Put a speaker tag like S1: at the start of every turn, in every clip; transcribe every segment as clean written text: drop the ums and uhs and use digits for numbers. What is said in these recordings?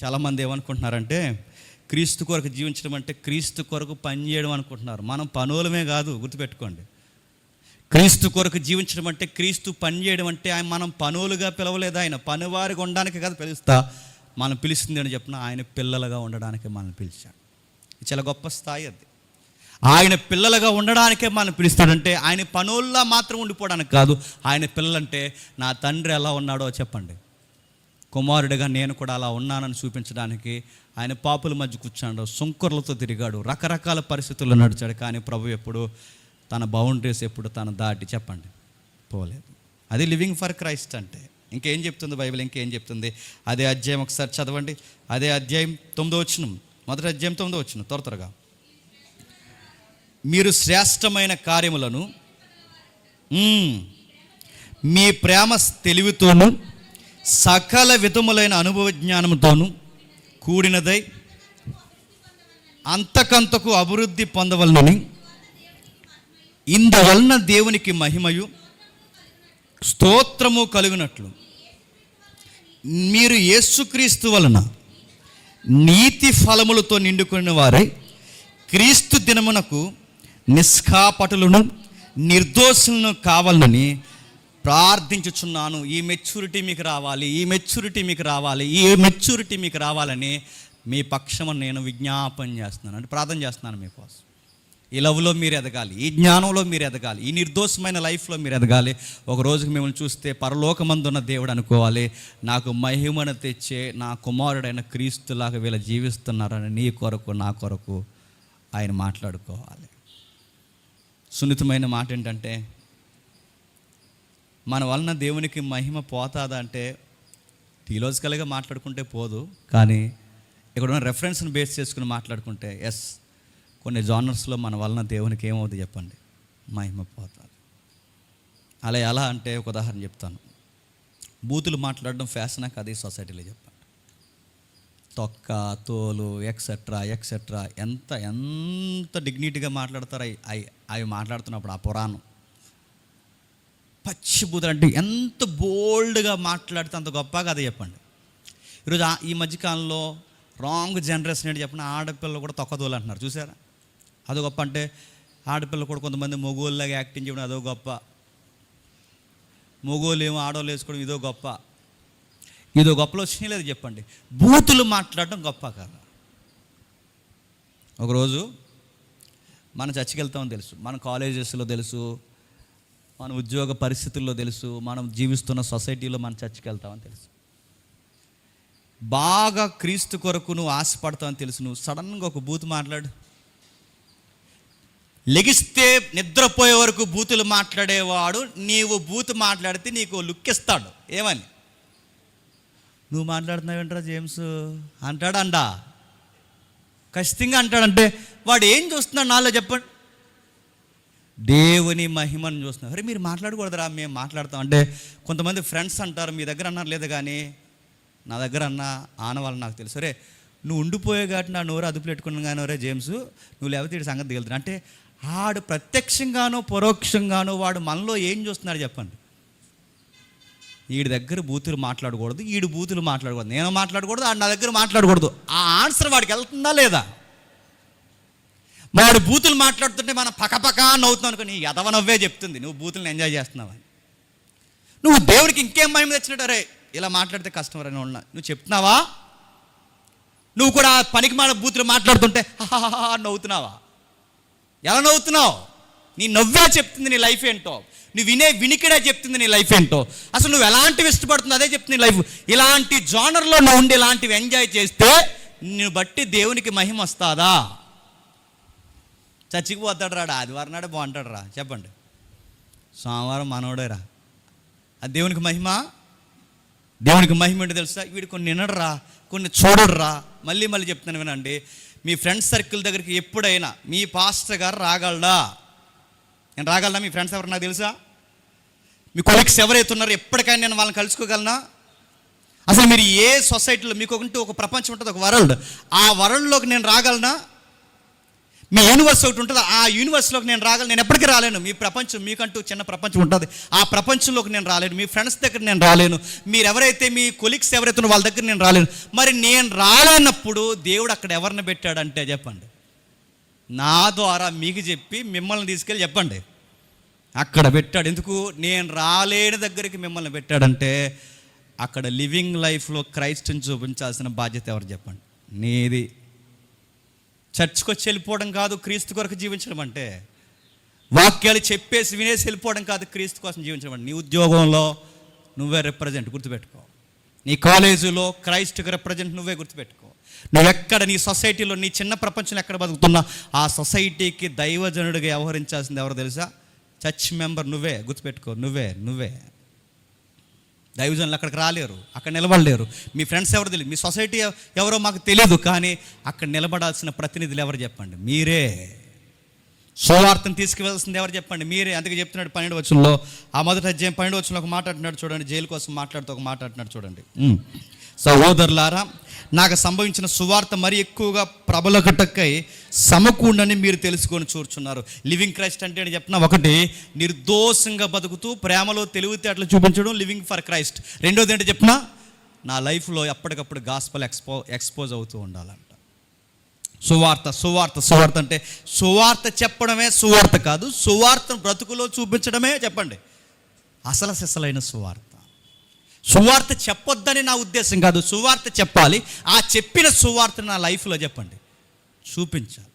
S1: చాలామంది ఏమనుకుంటున్నారంటే క్రీస్తు కొరకు జీవించడం అంటే క్రీస్తు కొరకు పని చేయడం అనుకుంటున్నారు. మనం పనులమే కాదు, గుర్తుపెట్టుకోండి. క్రీస్తు కొరకు జీవించడం అంటే క్రీస్తు పని చేయడం అంటే మనం పనులుగా పిలవలేదు, ఆయన పనివారిగా ఉండడానికి కాదు పిలుస్తా. మనం పిలుస్తుంది అని చెప్పిన ఆయన పిల్లలుగా ఉండడానికి మనం పిలిచాడు. చాలా గొప్ప స్థాయి అది. ఆయన పిల్లలుగా ఉండడానికే మనం పిలుస్తాడంటే ఆయన పనుల్లో మాత్రం ఉండిపోవడానికి కాదు. ఆయన పిల్లలంటే నా తండ్రి ఎలా ఉన్నాడో చెప్పండి, కుమారుడిగా నేను కూడా అలా ఉన్నానని చూపించడానికి ఆయన పాపుల మధ్య కూర్చున్నాడు, సుంకర్లతో తిరిగాడు, రకరకాల పరిస్థితుల్లో నడిచాడు. కానీ ప్రభు ఎప్పుడు తన బౌండరీస్ ఎప్పుడు తను దాటి చెప్పండి పోలేదు. అది లివింగ్ ఫర్ క్రైస్ట్ అంటే. ఇంకేం చెప్తుంది బైబిల్, ఇంకేం చెప్తుంది? అదే అధ్యాయం ఒకసారి చదవండి. అదే అధ్యాయం 9వ వచనం, మొదటి అధ్యాయం 9వ వచనం, త్వరగా. మీరు శ్రేష్టమైన కార్యములను మీ ప్రేమ తెలివితోనూ సకల విధములైన అనుభవ జ్ఞానంతోనూ కూడినదై అంతకంతకు అభివృద్ధి పొందవలనని, ఇందువలన దేవునికి మహిమయు స్తోత్రము కలుగునట్లు మీరు యేసుక్రీస్తు వలన నీతి ఫలములతో నిండుకున్న వారై క్రీస్తు దినమునకు నిష్కాపటులను నిర్దోషులను కావాలని ప్రార్థించుచున్నాను. ఈ మెచ్యూరిటీ మీకు రావాలి, ఈ మెచ్యూరిటీ మీకు రావాలి, ఈ మెచ్యూరిటీ మీకు రావాలని మీ పక్షము నేను విజ్ఞాపన చేస్తున్నాను, అంటే ప్రార్థన చేస్తున్నాను మీకోసం. ఈ లవ్లో మీరు ఎదగాలి, ఈ జ్ఞానంలో మీరు ఎదగాలి, ఈ నిర్దోషమైన లైఫ్లో మీరు ఎదగాలి. ఒక రోజుకి మిమ్మల్ని చూస్తే పరలోకమందున్న దేవుడు అనుకోవాలి, నాకు మహిమను తెచ్చే నా కుమారుడైన క్రీస్తులాగా వీళ్ళు జీవిస్తున్నారని నీ కొరకు నా కొరకు ఆయన మాట్లాడుకోవాలి. సున్నితమైన మాట ఏంటంటే, మన వలన దేవునికి మహిమ పోతాదా అంటే థియలాజికల్గా మాట్లాడుకుంటే పోదు, కానీ ఇక్కడ ఉన్న రెఫరెన్స్ని బేస్ చేసుకుని మాట్లాడుకుంటే ఎస్, కొన్ని జానర్స్లో మన వలన దేవునికి ఏమవుతుంది చెప్పండి, మహిమ పోతుంది. అలా ఎలా అంటే ఒక ఉదాహరణ చెప్తాను. బూతులు మాట్లాడడం ఫ్యాషనా కాదు ఈ సొసైటీలో చెప్పండి. తొక్క, తోలు, ఎక్సెట్రా ఎక్సెట్రా ఎంత ఎంత డిగ్నిటీగా మాట్లాడతారు అవి మాట్లాడుతున్నప్పుడు. ఆ పురాణం పచ్చి బూతులు అంటే ఎంత బోల్డ్గా మాట్లాడితే అంత గొప్ప కదా చెప్పండి. ఈరోజు ఈ మధ్యకాలంలో రాంగ్ జనరేషన్ ఏంటి చెప్పండి, ఆడపిల్లలు కూడా తొక్కదోలు అంటున్నారు, చూసారా? అదో గొప్ప అంటే ఆడపిల్లలు కూడా కొంతమంది మొగోళ్ళలాగా యాక్టింగ్ చేయడం అదో గొప్ప, మొగోళ్ళు ఏమో ఆడవాళ్ళు వేసుకోవడం ఇదో గొప్ప. ఇదో గొప్పలో వచ్చినాయి లేదు చెప్పండి. బూతులు మాట్లాడడం గొప్ప కదా. ఒకరోజు మనం చర్చికి వెళ్తామని తెలుసు, మన కాలేజెస్లో తెలుసు, మన ఉద్యోగ పరిస్థితుల్లో తెలుసు, మనం జీవిస్తున్న సొసైటీలో మన చర్చికి వెళ్తామని తెలుసు, బాగా క్రీస్తు కొరకు నువ్వు ఆశపడతావని తెలుసు. నువ్వు సడన్గా ఒక బూతు మాట్లాడు, లెగిస్తే నిద్రపోయే వరకు బూతులు మాట్లాడేవాడు నీవు బూతు మాట్లాడితే నీకు లుక్ ఇస్తాడు. ఏమని, నువ్వు మాట్లాడుతున్నావేంట్రా జేమ్స్ అంటాడు. ఖచ్చితంగా అంటాడంటే వాడు ఏం చూస్తున్నాడు నాలో చెప్పండి, దేవుని మహిమను చూస్తున్నాడు. అరే మీరు మాట్లాడకూడదురా, మేము మాట్లాడతాం అంటే కొంతమంది ఫ్రెండ్స్ అంటారు, మీ దగ్గర అన్నారు లేదు కానీ నా దగ్గర అన్న ఆనవాళ్ళు నాకు తెలుసు. అరే నువ్వు ఉండిపోయే కాబట్టి నా నోరు అదుపు పెట్టుకున్నాను కానీ ఒరే జేమ్స్ నువ్వు లేకపోతే ఇటు సంగతి దిగులుతున్నా అంటే ఆడు ప్రత్యక్షంగానో పరోక్షంగానో వాడు మనలో ఏం చూస్తున్నాడు చెప్పండి. వీడి దగ్గర బూతులు మాట్లాడకూడదు, వీడు బూతులు మాట్లాడకూడదు, నేను మాట్లాడకూడదు, ఆడు నా దగ్గర మాట్లాడకూడదు. ఆ ఆన్సర్ వాడికి వెళ్తుందా లేదా? వాడు బూతులు మాట్లాడుతుంటే మనం పక్కపక్క నవ్వుతున్నాం అనుకో, నీ ఎదవ నవ్వే చెప్తుంది నువ్వు బూతులను ఎంజాయ్ చేస్తున్నావని. నువ్వు దేవుడికి ఇంకేం మహిమ తెచ్చినట్టు, అరే ఇలా మాట్లాడితే కష్టం అని ఉన్నా నువ్వు చెప్తున్నావా? నువ్వు కూడా పనికి మాల బూతులు మాట్లాడుతుంటే నవ్వుతున్నావా? ఎలా నవ్వుతున్నావు? నీ నవ్వే చెప్తుంది నీ లైఫ్ ఏంటో, నువ్వు వినే వినికిడే చెప్తుంది నీ లైఫ్ ఏంటో. అసలు నువ్వు ఎలాంటివి ఇష్టపడుతుందో అదే చెప్తుంది నీ లైఫ్. ఇలాంటి జానర్లో నువ్వు ఉండి ఇలాంటివి ఎంజాయ్ చేస్తే నిన్ను బట్టి దేవునికి మహిమ వస్తుందా? చర్చికి పోతాడు రాడు, ఆదివారం నాడే బాగుంటాడు రా చెప్పండి, సోమవారం మనోడే రా, అది దేవునికి మహిమ? దేవునికి మహిమ ఏంటో తెలుసా? వీడు కొన్ని వినడరా, కొన్ని చూడడురా. మళ్ళీ చెప్తున్నాను వినండి, మీ ఫ్రెండ్స్ సర్కిల్ దగ్గరికి ఎప్పుడైనా మీ పాస్టర్ గారు రాగలడా? నేను రాగలనా? మీ ఫ్రెండ్స్ ఎవరు నాకు తెలుసా? మీ కొలీగ్స్ ఎవరైతే ఉన్నారో ఎప్పటికైనా నేను వాళ్ళని కలుసుకోగలనా? అసలు మీరు ఏ సొసైటీలో మీకు ఒక ప్రపంచం ఉంటుంది, ఒక వరల్డ్, ఆ వరల్డ్లోకి నేను రాగలనా? మీ యూనివర్స్ ఒకటి ఉంటుంది, ఆ యూనివర్స్లోకి నేను రాగలను. నేను ఎప్పటికీ రాలేను. మీ ప్రపంచం, మీకంటూ చిన్న ప్రపంచం ఉంటుంది, ఆ ప్రపంచంలోకి నేను రాలేను. మీ ఫ్రెండ్స్ దగ్గర నేను రాలేను. మీరు ఎవరైతే మీ కొలీగ్స్ ఎవరైతే వాళ్ళ దగ్గర నేను రాలేను. మరి నేను రాలేనప్పుడు దేవుడు అక్కడ ఎవరిని పెట్టాడంటే చెప్పండి, నా ద్వారా మీకు చెప్పి మిమ్మల్ని తీసుకెళ్ళి చెప్పండి అక్కడ పెట్టాడు. ఎందుకు? నేను రాలేని దగ్గరికి మిమ్మల్ని పెట్టాడంటే అక్కడ లివింగ్ లైఫ్లో క్రైస్ట్ని చూపించాల్సిన బాధ్యత ఎవరు చెప్పండి? నీది. చర్చ్కి వచ్చి వెళ్ళిపోవడం కాదు క్రీస్తు కొరకు జీవించడం అంటే. వాక్యాలు చెప్పేసి వినేసి వెళ్ళిపోవడం కాదు క్రీస్తు కోసం జీవించడం అంటే. నీ ఉద్యోగంలో నువ్వే రిప్రజెంట్, గుర్తుపెట్టుకో. నీ కాలేజీలో క్రైస్ట్కి రిప్రజెంట్ నువ్వే, గుర్తుపెట్టుకో. నువ్వెక్కడ, నీ సొసైటీలో, నీ చిన్న ప్రపంచంలో ఎక్కడ బతుకుతున్నా ఆ సొసైటీకి దైవజనుడిగా వ్యవహరించాల్సింది ఎవరు తెలుసా? చర్చ్ మెంబర్ నువ్వే, గుర్తుపెట్టుకో. నువ్వే. దైవజనులు అక్కడికి రాలేరు, అక్కడ నిలబడలేరు. మీ ఫ్రెండ్స్ ఎవరు తెలియదు, మీ సొసైటీ ఎవరో మాకు తెలియదు, కానీ అక్కడ నిలబడాల్సిన ప్రతినిధులు ఎవరు చెప్పండి? మీరే. సువార్తను తీసుకువెళ్తుంది ఎవరు చెప్పండి? మీరే. అందుకే చెప్తున్నాడు 12వ వచనంలో, ఆ మొదటి అధ్యాయం 12వ వచనంలో ఒక మాట అంటున్నాడు చూడండి. జైలు కోసం మాట్లాడుతూ ఒక మాట అంటున్నాడు చూడండి. సహోదరులారా, నాకు సంభవించిన సువార్త మరి ఎక్కువగా ప్రబలగటకై సమకూడని మీరు తెలుసుకొని చూర్చున్నారు. లివింగ్ క్రైస్ట్ అంటే చెప్పిన ఒకటి, నిర్దోషంగా బతుకుతూ ప్రేమలో తెలివితేటలు చూపించడం, లివింగ్ ఫర్ క్రైస్ట్. రెండోది ఏంటో చెప్పిన, నా లైఫ్లో ఎప్పటికప్పుడు గాస్పల్ ఎక్స్పోజ్ అవుతూ ఉండాలంట. సువార్త అంటే సువార్త చెప్పడమే సువార్త కాదు, సువార్తను బ్రతుకులో చూపించడమే చెప్పండి అసలు సిసలైన సువార్త. సువార్త చెప్పొద్దని నా ఉద్దేశం కాదు, సువార్త చెప్పాలి. ఆ చెప్పిన సువార్త నా లైఫ్లో చెప్పండి చూపించాలి.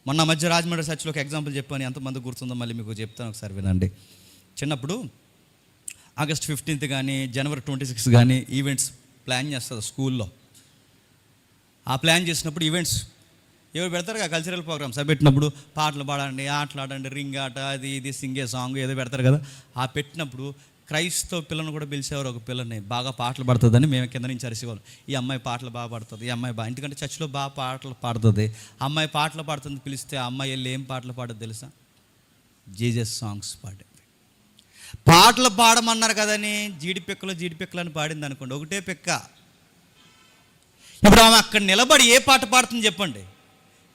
S1: మొన్న మధ్య రాజమండ్రి చర్చ్లో ఒక ఎగ్జాంపుల్ చెప్పాను, ఎంతమంది గుర్తుందో మళ్ళీ మీకు చెప్తాను, ఒకసారి వినండి. చిన్నప్పుడు ఆగస్ట్ 15th కానీ జనవరి 26 కానీ ఈవెంట్స్ ప్లాన్ చేస్తారు స్కూల్లో. ఆ ప్లాన్ చేసినప్పుడు ఈవెంట్స్ ఎవరు పెడతారు కదా, కల్చరల్ ప్రోగ్రామ్స్ అవి పెట్టినప్పుడు పాటలు పాడండి, ఆటలాడండి, రింగ్ ఆట, అది ఇది సింగే సాంగ్ ఏదో పెడతారు కదా. ఆ పెట్టినప్పుడు క్రైస్తవ పిల్లను కూడా పిలిచేవారు. ఒక పిల్లని బాగా పాటలు పాడుతుందని మేము కింద నుంచి అరిసేవాళ్ళు. ఈ అమ్మాయి పాటలు బాగా పాడుతుంది, ఈ అమ్మాయి ఎందుకంటే చర్చిలో బాగా పాటలు పాడుతుంది. అమ్మాయి పాటలు పాడుతుంది పిలిస్తే ఆ అమ్మాయి వెళ్ళి ఏం పాటలు పాడదు తెలుసా? జీజస్ సాంగ్స్ పాడింది. పాటలు పాడమన్నారు కదని జీడిపిక్కలు అని పాడింది అనుకోండి, ఒకటే పిక్క. ఇప్పుడు ఆమె అక్కడ నిలబడి ఏ పాట పాడుతుంది చెప్పండి?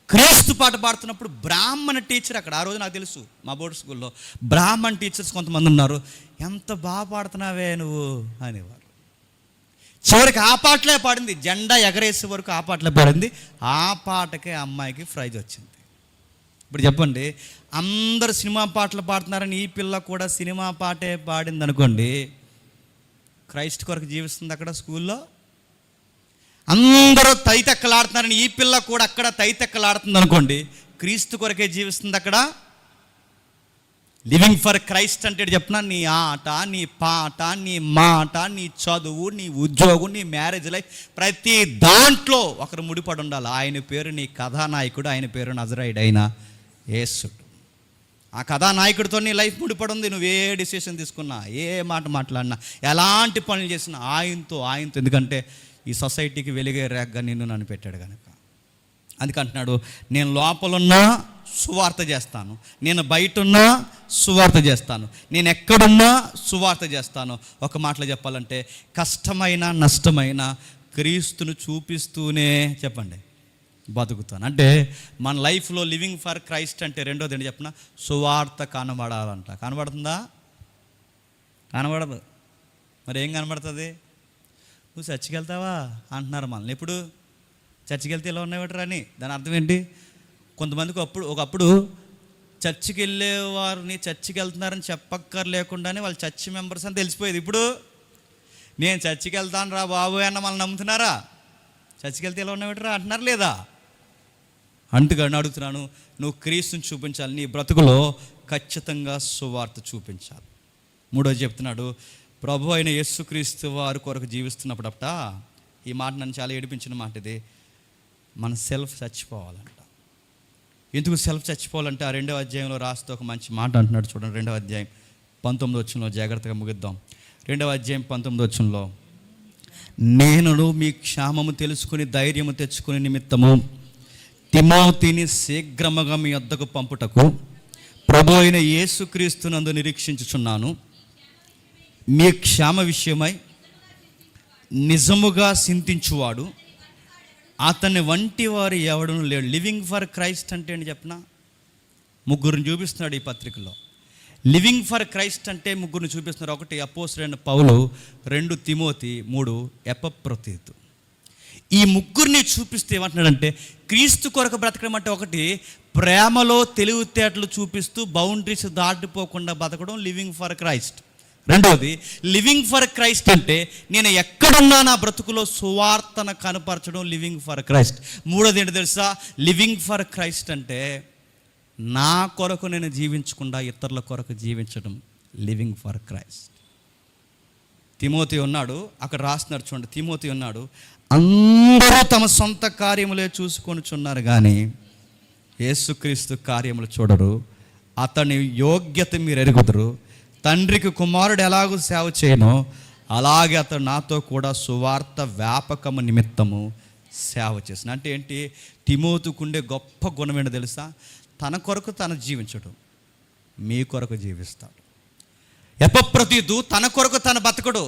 S1: క్రీస్తు పాట పాడుతున్నప్పుడు బ్రాహ్మణ టీచర్ అక్కడ, ఆ రోజు నాకు తెలుసు మా బోర్డు స్కూల్లో బ్రాహ్మణ టీచర్స్ కొంతమంది ఉన్నారు. ఎంత బాగా పాడుతున్నావే నువ్వు అనేవారు. చివరికి ఆ పాటలే పాడింది, జెండా ఎగరేసే వరకు ఆ పాటలే పాడింది. ఆ పాటకే అమ్మాయికి ప్రైజ్ వచ్చింది. ఇప్పుడు చెప్పండి, అందరు సినిమా పాటలు పాడుతున్నారని ఈ పిల్ల కూడా సినిమా పాటే పాడింది అనుకోండి, క్రైస్ట్ కొరకు జీవిస్తుంది అక్కడ స్కూల్లో. అందరూ తైతెక్కలాడుతున్నారని ఈ పిల్ల కూడా అక్కడ తైతెక్కలాడుతుంది అనుకోండి, క్రీస్తు కొరకే జీవిస్తుంది అక్కడ. లివింగ్ ఫర్ క్రైస్ట్ అంటే చెప్పిన నీ ఆట, నీ పాట, నీ మాట, నీ చదువు, నీ ఉద్యోగం, నీ మ్యారేజ్ లైఫ్, ప్రతి దాంట్లో ఒకరు ముడిపడి ఉండాలి. ఆయన పేరు నీ కథానాయకుడు, ఆయన పేరు నజరేయుడు అయిన యేసుడు. ఆ కథానాయకుడితో నీ లైఫ్ ముడిపడి ఉంది. నువ్వు ఏ డిసిషన్ తీసుకున్నా, ఏ మాట మాట్లాడినా, ఎలాంటి పనులు చేసినా ఆయనతో. ఎందుకంటే ఈ సొసైటీకి వెలిగే రేగ్గా నన్ను పెట్టాడు కనుక. అందుకంటున్నాడు, నేను లోపలున్నా సువార్త చేస్తాను, నేను బయట ఉన్నా సువార్త చేస్తాను, నేను ఎక్కడున్నా సువార్త చేస్తాను. ఒక మాటలో చెప్పాలంటే కష్టమైన నష్టమైన క్రీస్తును చూపిస్తూనే చెప్పండి బతుకుతాను. అంటే మన లైఫ్లో లివింగ్ ఫర్ క్రైస్ట్ అంటే రెండోది ఏంటి చెప్పిన, సువార్త కనబడాలంట. కనబడుతుందా? కనబడదు. మరి ఏం కనబడుతుంది? నువ్వు చర్చికి వెళ్తావా అంటున్నారు మనల్ని. ఎప్పుడు చర్చికి వెళ్తే ఇలా ఉన్నాయట అని దాని అర్థం ఏంటి? కొంతమందికి ఒకప్పుడు చర్చికి వెళ్ళేవారిని చర్చికి వెళ్తున్నారని చెప్పక్కర్లేకుండానే వాళ్ళు చర్చి మెంబర్స్ అని తెలిసిపోయేది. ఇప్పుడు నేను చర్చికి వెళ్తాను రా బాబు అన్న మనల్ని నమ్ముతున్నారా? చర్చికి వెళ్తే ఇలా ఉన్నాయటరా అంటున్నారు లేదా? అందుకని అడుగుతున్నాను, నువ్వు క్రీస్తుని చూపించాలి. నీ బ్రతుకులో ఖచ్చితంగా సువార్త చూపించాలి. మూడోది చెప్తున్నాడు, ప్రభు అయిన యేసుక్రీస్తు వారి కొరకు జీవిస్తున్నప్పుడట, ఈ మాట నన్ను చాలా ఏడిపించిన మాట ఇది, మన సెల్ఫ్ చచ్చిపోవాలంట. ఎందుకు సెల్ఫ్ చచ్చిపోవాలంటే ఆ 2వ అధ్యాయంలో రాస్తూ ఒక మంచి మాట అంటున్నాడు చూడండి. 2వ అధ్యాయం 19వ వచనంలో, జాగ్రత్తగా ముగిద్దాం. 2వ అధ్యాయం 19వ వచనంలో, నేను మీ క్షేమము తెలుసుకుని ధైర్యము తెచ్చుకునే నిమిత్తము తిమోతిని శీఘ్రముగా మీ వద్దకు పంపుటకు ప్రభు అయిన యేసుక్రీస్తునందు నిరీక్షించుచున్నాను. మీ క్షేమ విషయమై నిజముగా చింతించువాడు అతని వంటి వారు ఎవడను లేడు. లివింగ్ ఫర్ క్రైస్ట్ అంటే ఏంటి చెప్పనా? ముగ్గురిని చూపిస్తున్నాడు ఈ పత్రికలో. లివింగ్ ఫర్ క్రైస్ట్ అంటే ముగ్గురిని చూపిస్తున్నారు. 1 అపోస్తలుడైన పౌలు, 2 తిమోతి, 3 ఎపఫ్రొదితు. ఈ ముగ్గురిని చూపిస్తే ఏమంటున్నాడంటే క్రీస్తు కొరకు బ్రతకడం అంటే, ఒకటి ప్రేమలో తెలివితేటలు చూపిస్తూ బౌండరీస్ దాటిపోకుండా బతకడం లివింగ్ ఫర్ క్రైస్ట్. రెండవది లివింగ్ ఫర్ క్రైస్ట్ అంటే నేను ఎక్కడున్నా నా బ్రతుకులో సువార్తను కనపరచడం లివింగ్ ఫర్ క్రైస్ట్. మూడోది ఏంటి తెలుసా? లివింగ్ ఫర్ క్రైస్ట్ అంటే నా కొరకు నేను జీవించకుండా ఇతరుల కొరకు జీవించడం లివింగ్ ఫర్ క్రైస్ట్. తిమోతి ఉన్నాడు, అక్కడ రాస్తున్నారు చూడండి. తిమోతి ఉన్నాడు, అందరూ తమ సొంత కార్యములే చూసుకొనుచున్నారు కానీ యేసుక్రీస్తు కార్యములు చూడరు. అతని యోగ్యత మీరు ఎరుగుదురు. తండ్రికి కుమారుడు ఎలాగూ సేవ చేయనో అలాగే అతడు నాతో కూడా సువార్త వ్యాపకము నిమిత్తము సేవ చేసిన. అంటే ఏంటి? తిమోతికుండే గొప్ప గుణం ఏంటో తెలుసా? తన కొరకు తను జీవించడం, మీ కొరకు జీవిస్తాడు. ఎపఫ్రొదితు తన కొరకు తను బతకడు,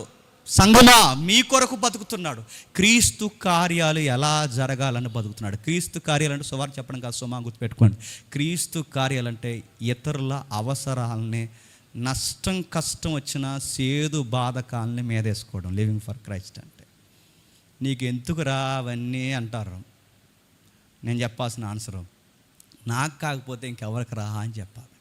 S1: సంఘమా మీ కొరకు బతుకుతున్నాడు. క్రీస్తు కార్యాలు ఎలా జరగాలని బతుకుతున్నాడు. క్రీస్తు కార్యాలంటే సువార్త చెప్పడం కాదు, సుమా గుర్తుపెట్టుకోండి. క్రీస్తు కార్యాలంటే ఇతరుల అవసరాలని, నష్టం కష్టం వచ్చినా సేదు బాధకాలని మీదేసుకోవడం లివింగ్ ఫర్ క్రైస్ట్ అంటే. నీకు ఎందుకురా అవన్నీ అంటారు. నేను చెప్పాల్సిన ఆన్సరు, నాకు కాకపోతే ఇంకెవరికి రా అని చెప్పాలి.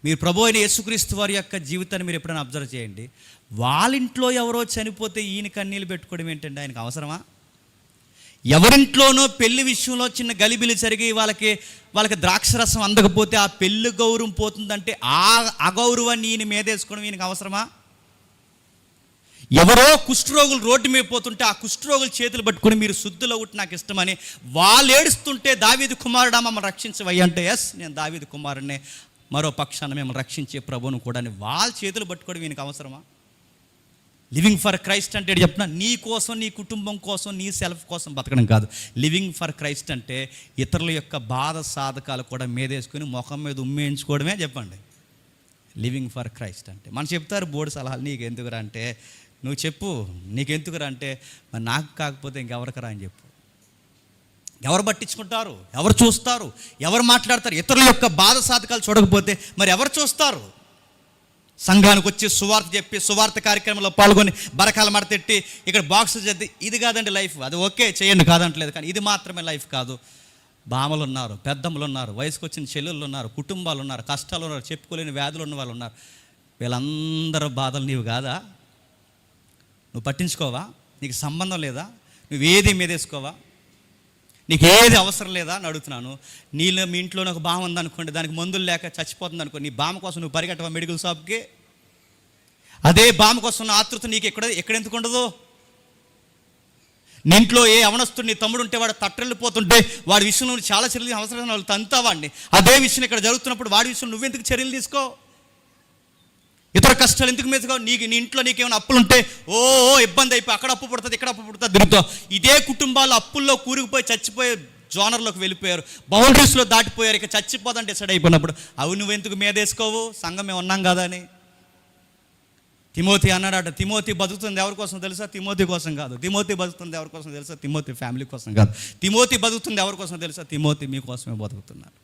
S1: మీరు ప్రభు అయిన యేసుక్రీస్తు వారి యొక్క జీవితాన్ని మీరు ఎప్పుడైనా అబ్జర్వ్ చేయండి. వాళ్ళ ఇంట్లో ఎవరో చనిపోతే ఈయన కన్నీళ్ళు పెట్టుకోవడం ఏంటంటే ఆయనకు అవసరమా? ఎవరింట్లోనో పెళ్లి విషయంలో చిన్న గలిబిలి జరిగి వాళ్ళకి ద్రాక్షరసం అందకపోతే ఆ పెళ్లి గౌరవం పోతుందంటే ఆ అగౌరవాన్ని ఈయన మీదేసుకోవడం ఈయనకు అవసరమా? ఎవరో కుష్ఠరోగులు రోడ్డు మీద పోతుంటే ఆ కుష్ఠరోగులు చేతులు పట్టుకొని మీరు శుద్ధులు ఒకటి నాకు ఇష్టమని వాళ్ళు ఏడుస్తుంటే దావీదు కుమారుడా మమ్మల్ని రక్షించవయ్య అంటే, ఎస్ నేను దావీదు కుమారుడినే, మరో పక్షాన మిమ్మల్ని రక్షించే ప్రభువును కూడా అని వాళ్ళ చేతులు పట్టుకోవడం ఈయనకు అవసరమా? లివింగ్ ఫర్ క్రైస్ట్ అంటే చెప్తున్నా, నీ కోసం, నీ కుటుంబం కోసం, నీ సెల్ఫ్ కోసం బతకడం కాదు. లివింగ్ ఫర్ క్రైస్ట్ అంటే ఇతరుల యొక్క బాధ సాధకాలు కూడా మీదేసుకొని ముఖం మీద ఉమ్మేయించుకోవడమే చెప్పండి లివింగ్ ఫర్ క్రైస్ట్ అంటే. మనం చెప్తారు బోర్డు సలహాలు, నీకు ఎందుకురా అంటే నువ్వు చెప్పు, నీకెందుకురా అంటే మరి నాకు కాకపోతే ఇంకెవరికరా అని చెప్పు. ఎవరు పట్టించుకుంటారు? ఎవరు చూస్తారు? ఎవరు మాట్లాడతారు? ఇతరుల యొక్క బాధ సాధకాలు చూడకపోతే మరి ఎవరు చూస్తారు? సంఘానికి వచ్చి సువార్త చెప్పి సువార్త కార్యక్రమంలో పాల్గొని బరకాల మడతెట్టి ఇక్కడ బాక్స్ చేద్ది, ఇది కాదండి లైఫ్. అది ఓకే చేయండి కాదంటలేదు, కానీ ఇది మాత్రమే లైఫ్ కాదు. బామలు ఉన్నారు, పెద్దమ్మలు ఉన్నారు, వయసుకు వచ్చిన చెల్లెళ్ళు ఉన్నారు, కుటుంబాలు ఉన్నారు, కష్టాలు ఉన్నారు, చెప్పుకోలేని వ్యాధులు ఉన్న వాళ్ళు ఉన్నారు. వీళ్ళందరూ బాధలు నీవు కాదా? నువ్వు పట్టించుకోవా? నీకు సంబంధం లేదా? నువ్వేది మీదేసుకోవా? నీకు ఏది అవసరం లేదా అని అడుగుతున్నాను. నీళ్ళు మీ ఇంట్లోనే ఒక బామ ఉందనుకోండి, దానికి మందులు లేక చచ్చిపోతుంది అనుకో, నీ బామ కోసం నువ్వు పరిగెట్టవా మెడికల్ షాప్కి? అదే బామ కోసం ఉన్న ఆతృత నీకు ఎక్కడెందుకు ఉండదు? నీ ఇంట్లో ఏ అవనస్తుడు నీ తమ్ముడు ఉంటే వాడు తట్టెళ్ళిపోతుంటే వాడి విషయంలో చాలా చర్యలు అవసరం వాళ్ళు తంతా వాడిని. అదే విషయం ఇక్కడ జరుగుతున్నప్పుడు వాడి విషయం నువ్వెందుకు చర్యలు తీసుకో? ఇతర కష్టాలు ఎందుకు మీదుగా? నీ ఇంట్లో నీకేమైనా అప్పులు ఉంటే ఓ ఇబ్బంది అయిపోయి అక్కడ అప్పు పుడుతుంది, ఇక్కడ అప్పు పుడుతుంది తిరుగుతావు. ఇదే కుటుంబాలు అప్పుల్లో కూరుకుపోయి చచ్చిపోయే జోనర్లోకి వెళ్ళిపోయారు, బౌండరీస్లో దాటిపోయారు, ఇక చచ్చిపోదని డిసైడ్ అయిపోయినప్పుడు అవి నువ్వెందుకు మీదేసుకోవు? సంఘం మేము ఉన్నాం కదా అని. తిమోతి అన్నాడట, తిమోతి బతుకుతుంది ఎవరి కోసం తెలుసా? తిమోతి కోసం కాదు. తిమోతి బతుకుతుంది ఎవరి కోసం తెలుసా? తిమోతి ఫ్యామిలీ కోసం కాదు. తిమోతి బతుకుతుంది ఎవరి కోసం తెలుసా? తిమోతి మీకోసమే బతుకుతున్నారు.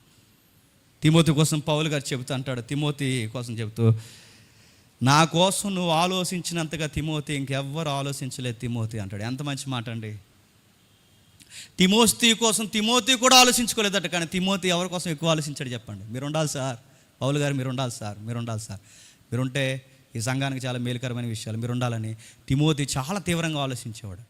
S1: తిమోతి కోసం పౌలు గారు చెబుతూ అంటాడు, తిమోతి కోసం చెబుతూ, నా కోసం నువ్వు ఆలోచించినంతగా తిమోతి ఇంకెవ్వరు ఆలోచించలేదు తిమోతి అంటాడు. ఎంత మంచి మాట అండి. తిమోతి కోసం తిమోతి కూడా ఆలోచించుకోలేదట, కానీ తిమోతి ఎవరి కోసం ఎక్కువ ఆలోచించాడు చెప్పండి? మీరు ఉండాలి సార్, పౌలు గారు మీరు ఉండాలి సార్, మీరు ఉండాలి సార్, మీరుంటే ఈ సంఘానికి చాలా మేలుకరమైన విషయాలు మీరు ఉండాలని తిమోతి చాలా తీవ్రంగా ఆలోచించేవాడు.